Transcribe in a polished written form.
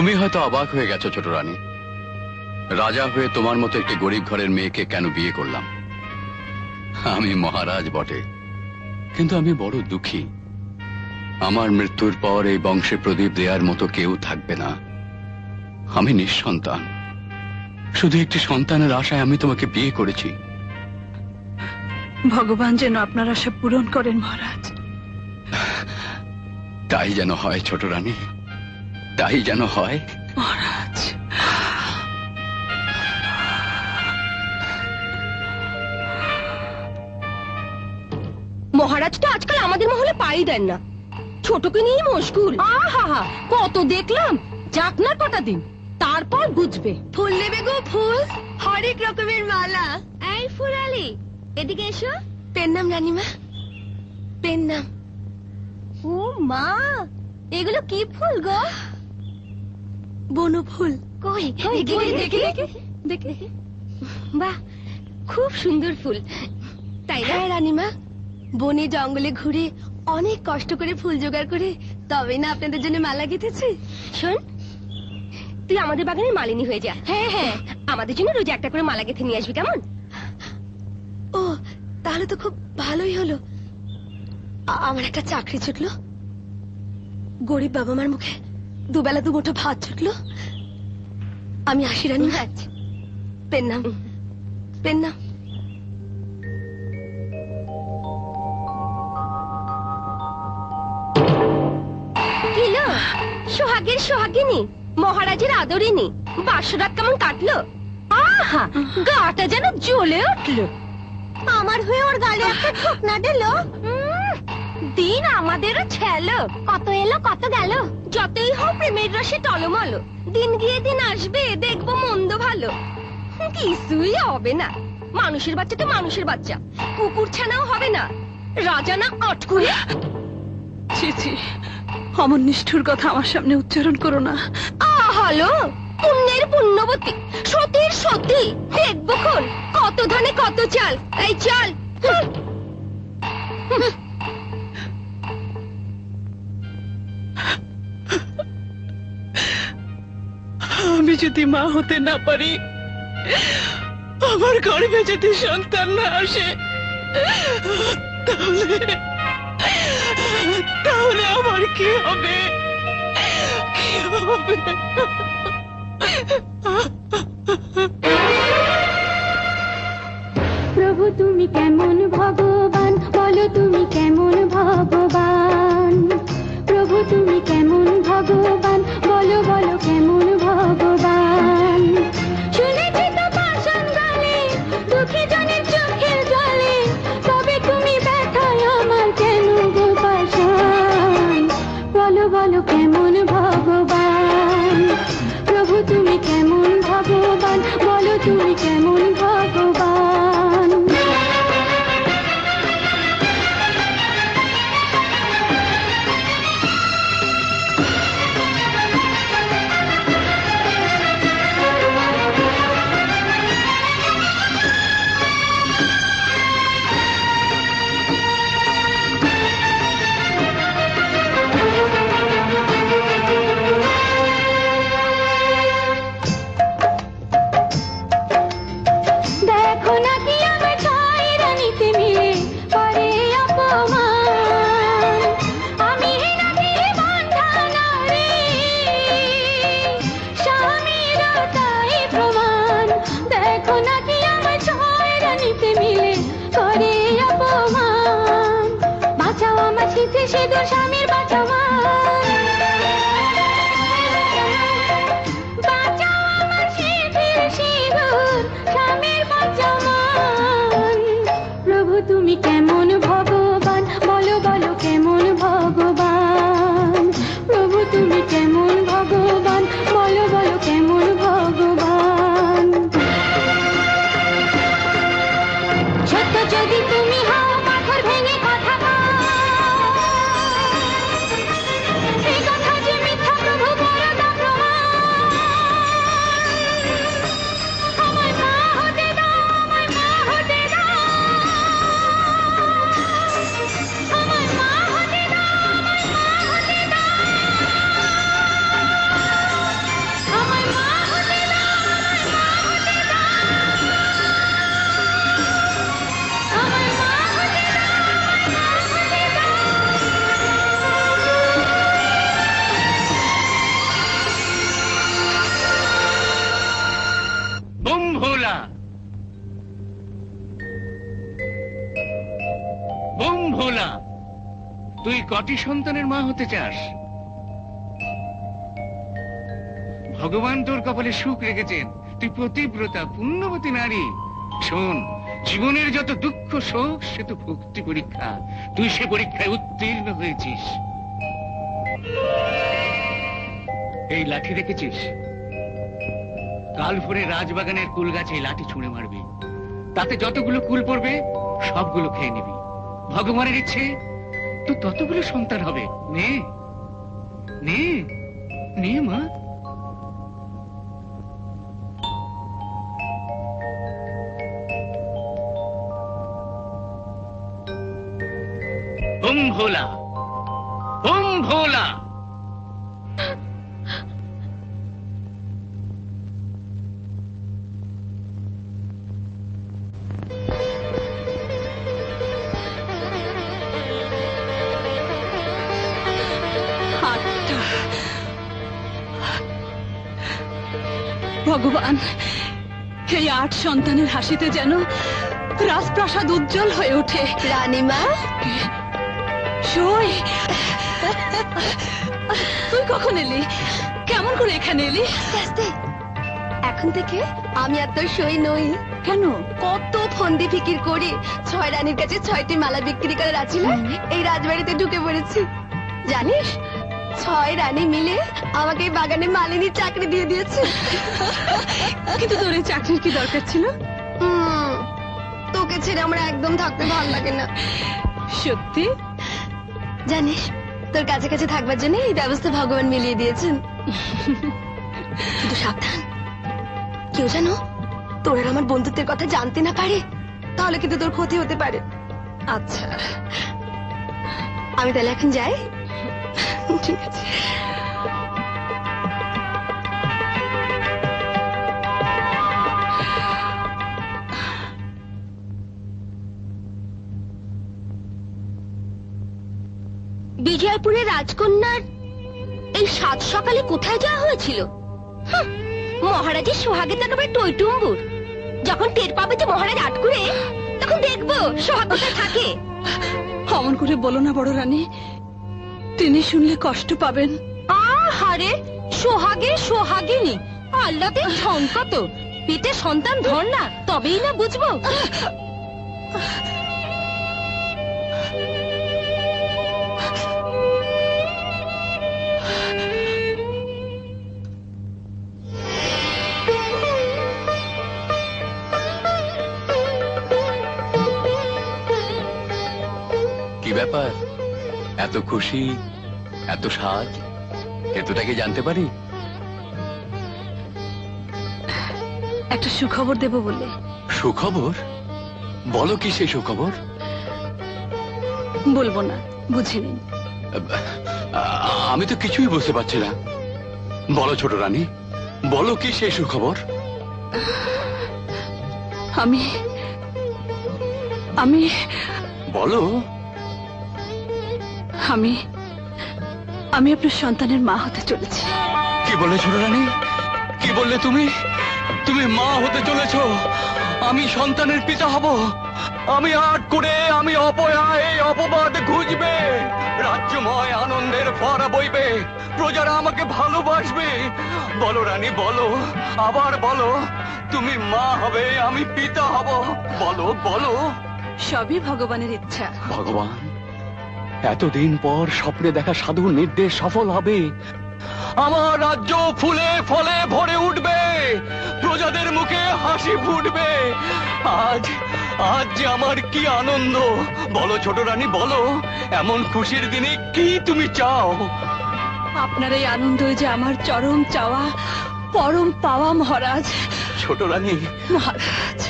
তুমি হয়তো অবাক হয়ে গেছো ছোট রানী, রাজা হয়ে তোমার মতো একটি গরিব ঘরের মেয়েকে কেন বিয়ে করলাম। আমি মহারাজ বটে, কিন্তু আমি বড় দুঃখী। আমার মৃত্যুর পর এই বংশে প্রদীপ দেওয়ার মতো কেউ থাকবে না। আমি নিঃসন্তান, শুধু একটি সন্তানের আশায় আমি তোমাকে বিয়ে করেছি। ভগবান যেন আপনার আশা পূরণ করেন মহারাজ। তাই যেন হয় ছোট রানী, তাই যেন হয় মহারাজ। মহারাজ তো আজকাল আমাদের মহলে পাই দেন না, ছোটকে নিয়ে মশগুল। আহা, কত দেখলাম। যাক না কটা দিন, তারপর বুঝবে। ফুল নেবে গো, ফুল, হরেক রকমের মালা। এই ফুলালি, এদিকে এসো। পেন নাম রানীমা, পেন নাম। ও মা, এগুলো কি ফুল গো? বন ফুল। কই দেখি দেখি। বাহ, খুব সুন্দর ফুল, তাই না রানীমা? বনে জঙ্গলে ঘুরে অনেক কষ্ট করে ফুল জোগাড় করে তবে না আপনাদের জন্য মালা গেঁথেছি। শোন, তুই আমাদের বাগানের মালিনী হয়ে যা। হ্যাঁ হ্যাঁ, আমাদের জন্য রোজ একটা করে মালা গেঁথে নিয়ে আসবি, কেমন? ও, তাহলে তো খুব ভালোই হলো। আমার একটা চাকরি ছুটলো, গরিব বাবা মার মুখে দুবেলা দুমুঠো ভাত ছুটলো। আমি আসি রানী। পেন নাম, পেন নাম। কিলো সোহাগের সোহাগিনী, মহারাজের আদরিনী, বাসরাত কেমন কাটলো? আহা, গাটা যেন জ্বলে উঠলো। আমার হয়ে ওর গালে একটা ঠোকনা দিল। দিন আমাদেরও ছেলো, কত এলো কত গেল। যতই হোক প্রেমের রসে টলমলো, দিন গিয়ে দিন আসবে, দেখবো মন্দ ভালো। কিছুই হবে না, মানুষের বাচ্চা তো মানুষের বাচ্চা, কুকুর ছানাও হবে না। রাজা না আটকুরে। ছি ছি, অমন নিষ্ঠুর কথা আমার সামনে উচ্চারণ করো না। হলো পুণ্যের পুণ্যবতী, সতীর সতী, দেখবো কোন কত ধানে কত চাল। এই চাল। আমি যদি মা হতে না পারি, আমার গর্ভে যদি সন্তান না আসে, তাহলে আমার কি হবে? কি হবে? প্রভু তুমি কেমন ভগবান, বলো তুমি কেমন ভগবান। প্রভু তুমি কেমন ভগবান, বলো বলো কেমন ভগবান। শুনেছি তো পাষাণ গালে, দুঃখী জনের চোখের জলে, তবে তুমি ব্যথায় আমার কেন গো পাষাণ। বলো বলো কেমন ভগবান। প্রভু তুমি কেমন ভগবান, বলো তুমি কেমন ভগবান। দেখো না কি আমার ছয় রানীতে মিলে করে অপমান। আমি নাকি বান্ধা নারী, স্বামীরও তাই প্রমাণ। দেখো না কি আমার ছয় রানীতে মিলে করে অপমান। বাঁচাও আমার শীতে সিঁদুর স্বামীর বাঁচাও মান। বাঁচাও আমার শীতের সিঁদুর স্বামীর বাঁচাও মান। প্রভু তুমি কেমন ভগবান, বলো বলো কেমন ভগবান। প্রভু তুমি কেমন ভগবান, বলো বলো কেমন ভগবান। সত্য যদি তুমি হও, পাথর ভেঙে কথা কও। তুই কটি সন্তানের মা হতে চাস? ভগবান তোর কপালে সুখ রেখেছেন, তুই পতিব্রতা পুণ্যবতী নারী। শোন, জীবনের যত দুঃখ শোক সে তো ভক্তি পরীক্ষা, তুই সে পরীক্ষায় উত্তীর্ণ হয়েছিস। এই লাঠি রেখেছিস, কাল ভোরে রাজবাগানের কুল গাছে এই লাঠি ছুঁড়ে মারবি, তাতে যতগুলো কুল পড়বে সবগুলো খেয়ে নিবি। ভগবানের ইচ্ছে তো ততগুলো সন্তান হবে। নে নে নে মা। ওম ভোলা, ওম ভোলা। আটটা। ভগবান, এই 8 সন্তানের হাসিতে যেন রাজপ্রাসাদ উজ্জ্বল হয়ে ওঠে। রানীমা, সই, তুই কখন এলি? কেমন করে এখানে এলি? আস্তে। এখন থেকে আমি আর তোর সই নই। কেন? কত ফন্দি ফিকির করে 6 রানীর কাছে 6টি মালা বিক্রি করার আছিল, এই রাজবাড়িতে ঢুকে পড়েছি। জানিস, 6 রানী মিলে আমাকে এই বাগানে মালিনীর চাকরি দিয়ে দিয়েছে। কিন্তু তোর এই চাকরির কি দরকার ছিল? তোকে ছেড়ে আমার একদম থাকতে ভালো লাগে না। সত্যি? জানিস, তোর কাছে কাছে থাকবার জন্য এই ব্যবস্থা ভগবান মিলিয়ে দিয়েছেন। কিন্তু সাবধান, কেউ জানো তোর আর আমার বন্ধুত্বের কথা জানতে না পারে, তাহলে কিন্তু তোর ক্ষতি হতে পারে। আচ্ছা, আমি তাহলে এখন যাই। ঠিক আছে। বিজয়পুরের রাজকন্যার এই 7 সকালে কোথায় যাওয়া হয়েছিল? মহারাজের সোহাগের তো একেবারে টইটুম্বুর। যখন টের পাবে যে মহারাজ আটকুরে, তখন দেখবো সোহাগ কোথায় থাকে। অমন করে বলো না বড় রানী, তিনি শুনলে কষ্ট পাবেন। আহারে, সোহাগে সোহাগিনী, আল্লাদের ঝঙ্কা তো। পেটে সন্তান ধর না, তবেই না বুঝবো। কি ব্যাপার, এত খুশি, এত সাজ, এতটা কি জানতে পারি? একটা সুখবর দেব বলে। সুখবর? বলো কি সেই সুখবর? বলবো না, বুঝে নিন। আমি তো কিছুই বুঝতে পারছি না। বলো ছোট রানী, বলো কি সেই সুখবর? আমি আমি বলো। আমি আমি আপনার সন্তানের মা হতে চলেছি। কি বললে ছোট রানী? কি বললে তুমি? তুমি মা হতে চলেছ? আমি সন্তানের পিতা হব? আমি আট করে, আমি অপয়া, এই অপবাদ ঘুচবে, রাজ্যময় আনন্দের ফোয়ারা বইবে, প্রজারা আমাকে ভালোবাসবে। বলো রানী, বলো, আবার বলো, তুমি মা হবে, আমি পিতা হব। বলো বলো। সবই ভগবানের ইচ্ছা। ভগবান, এতদিন পর স্বপ্নে দেখা সাধুর নির্দেশ সফল হবে। আমার রাজ্য ফুলে ফলে ভরে উঠবে, প্রজাদের মুখে হাসি ফুটবে। আজ আজ যে আমার কি আনন্দ! বলো ছোট রানী, বলো, এমন খুশির দিনে কি তুমি চাও? আপনার এই আনন্দই যে আমার চরম চাওয়া, পরম পাওয়া মহারাজ। ছোট রানী, মহারাজ,